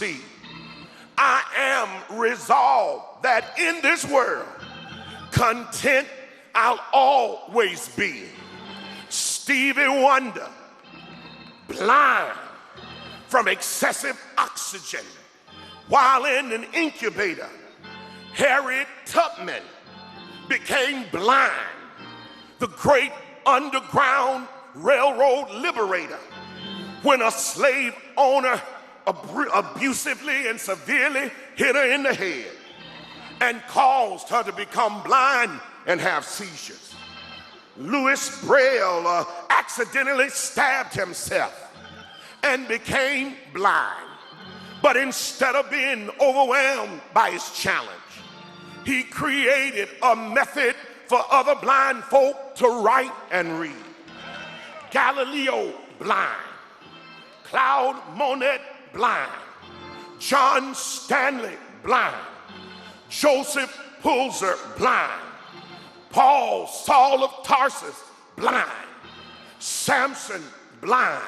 see. I am resolved that in this world, content I'll always be. Stevie Wonder, blind from excessive oxygen while in an incubator. Harriet Tubman became blind, the great Underground Railroad liberator, when a slave owner abusively and severely hit her in the head and caused her to become blind and have seizures. Louis Braille accidentally stabbed himself and became blind. But instead of being overwhelmed by his challenge, he created a method for other blind folk to write and read. Galileo, blind. Claude Monet, blind. John Stanley, blind. Joseph Pulitzer, blind. Paul, Saul of Tarsus, blind. Samson, blind.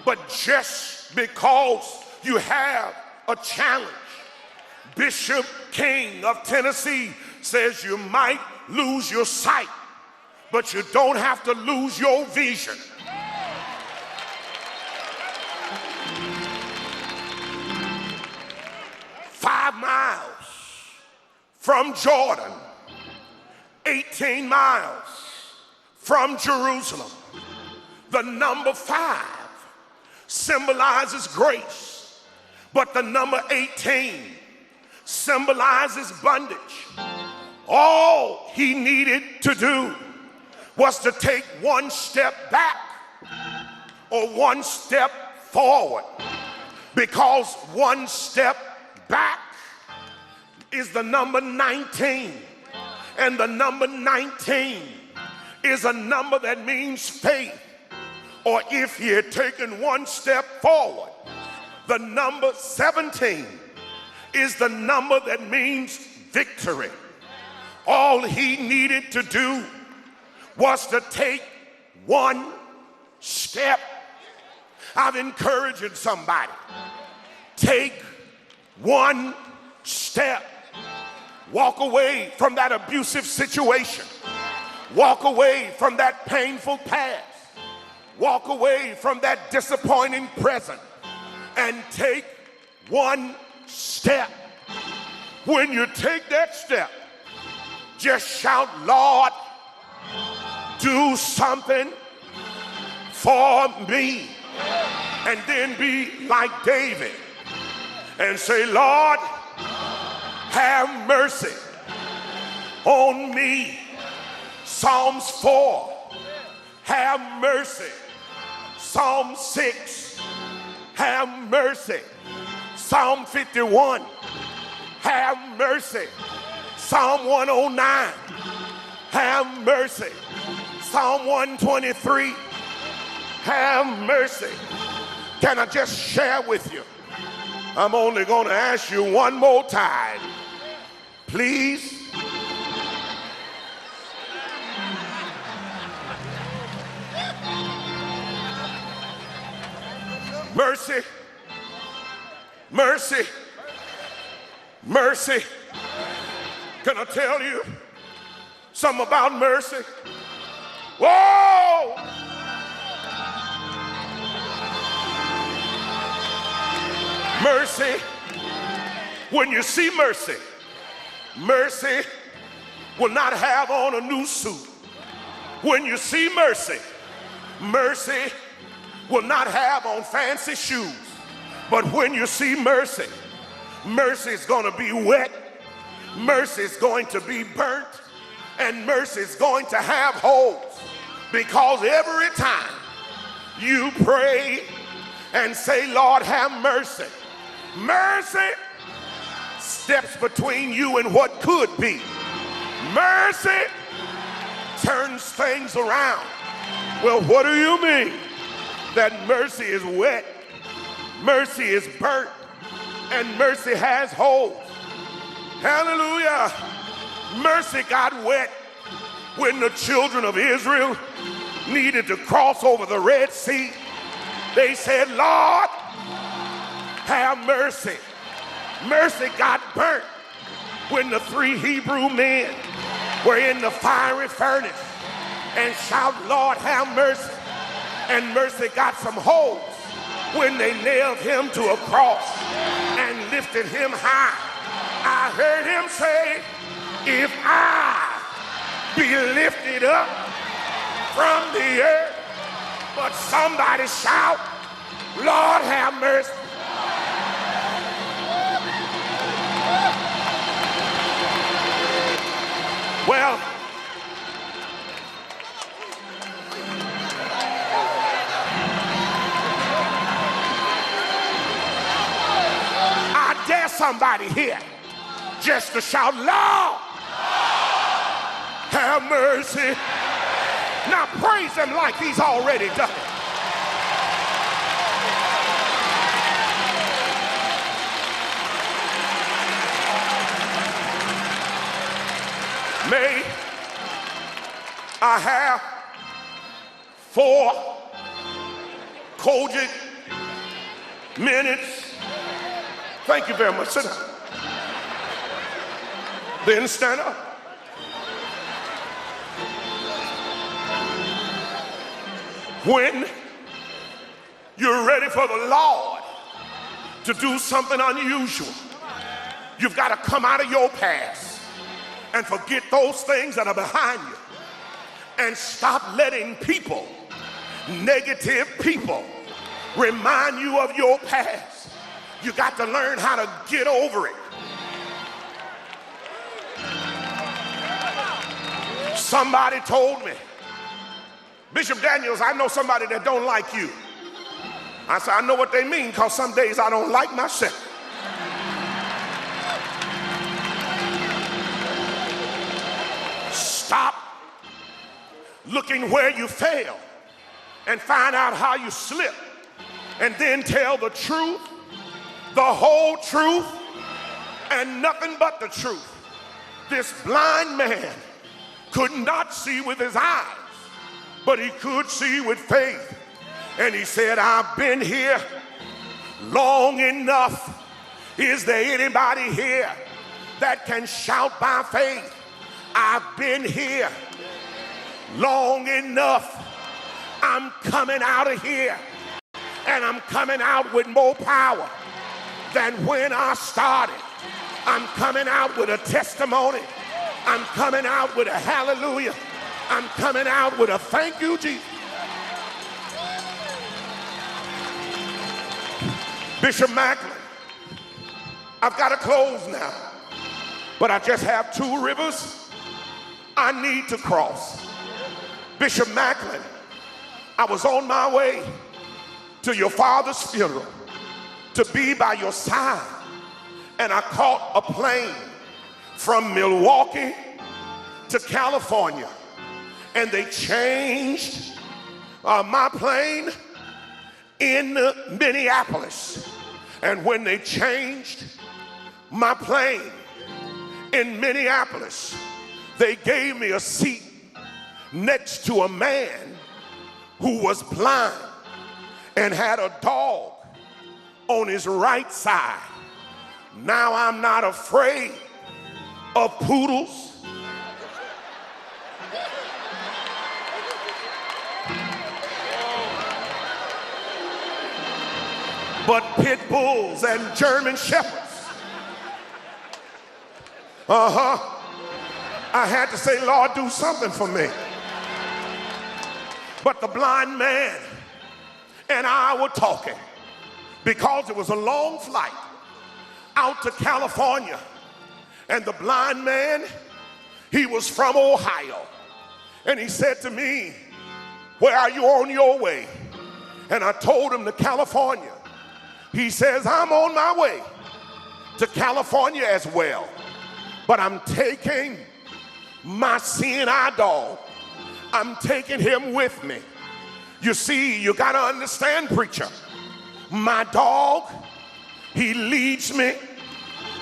But just because you have a challenge, Bishop King of Tennessee says you might lose your sight, but you don't have to lose your vision. "5 miles from Jordan, 18 miles from Jerusalem." The number 5 symbolizes grace, but the number 18 symbolizes bondage. All he needed to do was to take one step back or one step forward, because one step back is the number 19, and the number 19 is a number that means faith. Or if he had taken one step forward, the number 17 is the number that means victory. All he needed to do was to take one step. I've encouraged somebody. Take one step. Walk away from that abusive situation. Walk away from that painful past. Walk away from that disappointing present and take one step. When you take that step, just shout, "Lord, do something for me." And then be like David and say, "Lord, have mercy on me." Psalms 4, have mercy. Psalm 6, have mercy. Psalm 51, have mercy. Psalm 109, have mercy. Psalm 123, have mercy. Can I just share with you? I'm only going to ask you one more time. Please. Mercy, mercy, mercy. Can I tell you something about mercy? Whoa! Mercy, when you see mercy, mercy will not have on a new suit. When you see mercy, mercy will not have on fancy shoes. But when you see mercy, mercy is going to be wet, mercy is going to be burnt, and mercy is going to have holes. Because every time you pray and say, "Lord, have mercy," mercy steps between you and what could be. Mercy turns things around. Well, what do you mean? That mercy is wet, mercy is burnt, and mercy has holes. Hallelujah. Mercy got wet when the children of Israel needed to cross over the Red Sea. They said, "Lord, have mercy. Mercy got burnt when the 3 Hebrew men were in the fiery furnace and shout, Lord, have mercy. And mercy got some holes when they nailed him to a cross and lifted him high. I heard him say, if I be lifted up from the earth, but somebody shout, Lord, have mercy. Well, I dare somebody here just to shout, Lord, have mercy. Now praise him like he's already done it. May I have 4 cogent minutes. Thank you very much. Sit down. Then stand up. When you're ready for the Lord to do something unusual, you've got to come out of your past and forget those things that are behind you and stop letting people, negative people, remind you of your past. You got to learn how to get over it. Somebody told me, Bishop Daniels, I know somebody that don't like you. I said, I know what they mean, because some days I don't like myself. Stop looking where you fail and find out how you slip, and then tell the truth, the whole truth, and nothing but the truth. This blind man could not see with his eyes, but he could see with faith. And he said, I've been here long enough. Is there anybody here that can shout by faith? I've been here long enough. I'm coming out of here, and I'm coming out with more power than when I started. I'm coming out with a testimony. I'm coming out with a hallelujah. I'm coming out with a thank you, Jesus. Bishop Macklin, I've got to close now, but I just have 2 rivers I need to cross. Bishop Macklin, I was on my way to your father's funeral to be by your side, and I caught a plane from Milwaukee to California, and they changed my plane in Minneapolis. And when they changed my plane in Minneapolis, they gave me a seat next to a man who was blind and had a dog on his right side. Now I'm not afraid of poodles, but pit bulls and German shepherds. I had to say, Lord, do something for me. But the blind man and I were talking, because it was a long flight out to California. And the blind man, he was from Ohio. And he said to me, where are you on your way? And I told him to California. He says, I'm on my way to California as well, but I'm taking my seeing eye dog. I'm taking him with me. You see, you got to understand, preacher, my dog, he leads me.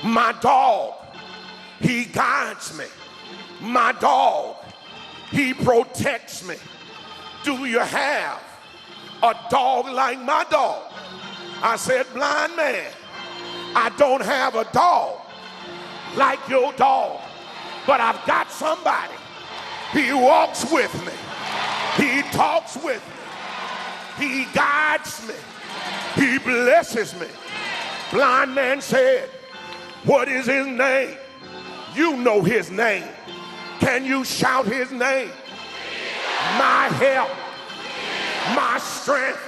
My dog, he guides me. My dog, he protects me. Do you have a dog like my dog? I said, blind man, I don't have a dog like your dog, but I've got somebody. He walks with me. He talks with me. He guides me. He blesses me. Blind man said, what is his name? You know his name. Can you shout his name? My help, my strength,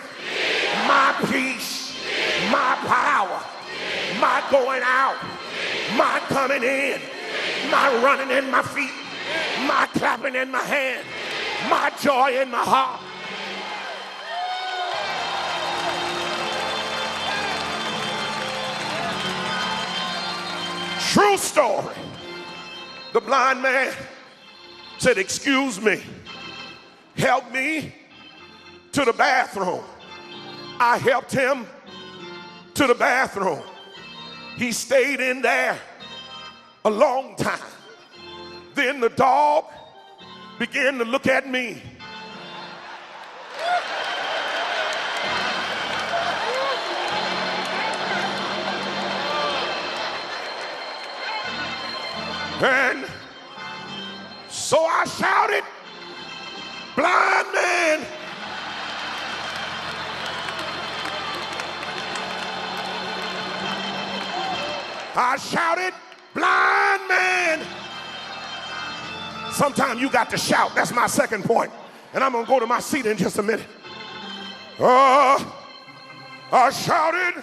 my peace, my power, my going out, my coming in, my running in my feet, my clapping in my hand, my joy in my heart. True story. The blind man said, excuse me, help me to the bathroom. I helped him to the bathroom. He stayed in there a long time. Then the dog began to look at me. And so I shouted, blind man, I shouted, blind man. Sometimes you got to shout. That's my second point. And I'm going to go to my seat in just a minute. I shouted,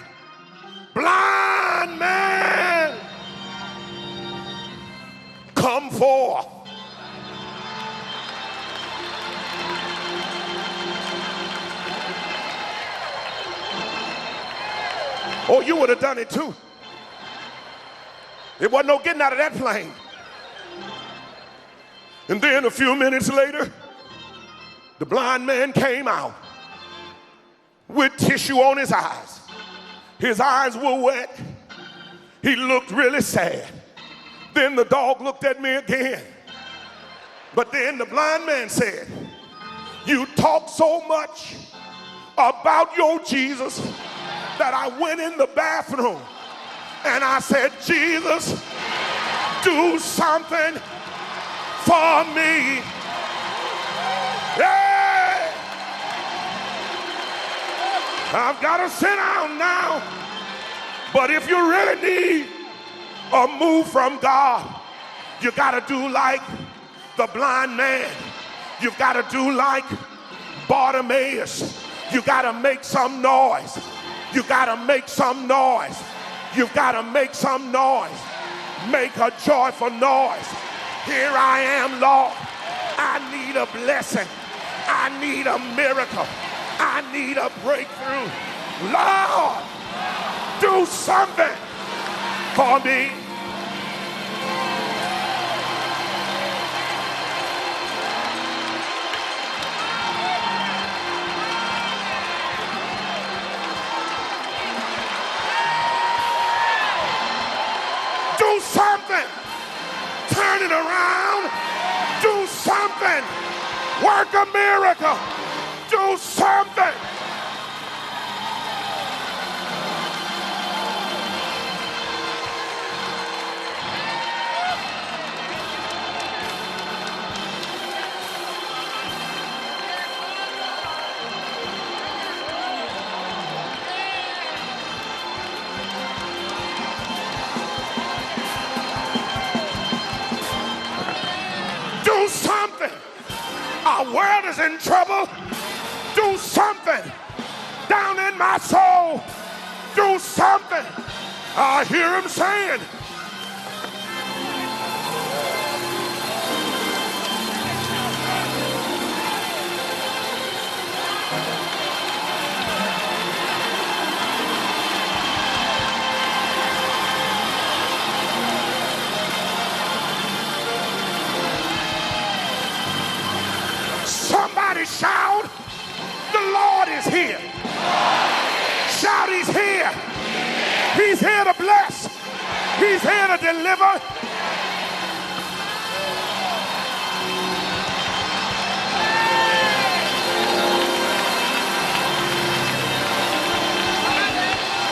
blind man, come forth. Oh, you would have done it too. It wasn't no getting out of that plane. And then a few minutes later, the blind man came out with tissue on his eyes. His eyes were wet. He looked really sad. Then the dog looked at me again. But then the blind man said, you talk so much about your Jesus that I went in the bathroom and I said, Jesus, do something for me. Yeah. I've got to sit down now. But if you really need a move from God, you got to do like the blind man. You've got to do like Bartimaeus. You got to make some noise. You got to make some noise. You've got to make some noise. Make a joyful noise. Here I am, Lord. I need a blessing. I need a miracle. I need a breakthrough. Lord, do something for me. Do something. Turn it around. Do something. Work a miracle. Do something. Do something. Our world is in trouble. Do something. Down in my soul. Do something. I hear him saying, somebody shout, the Lord is here. Shout, he's here. He's here to bless. He's here to deliver.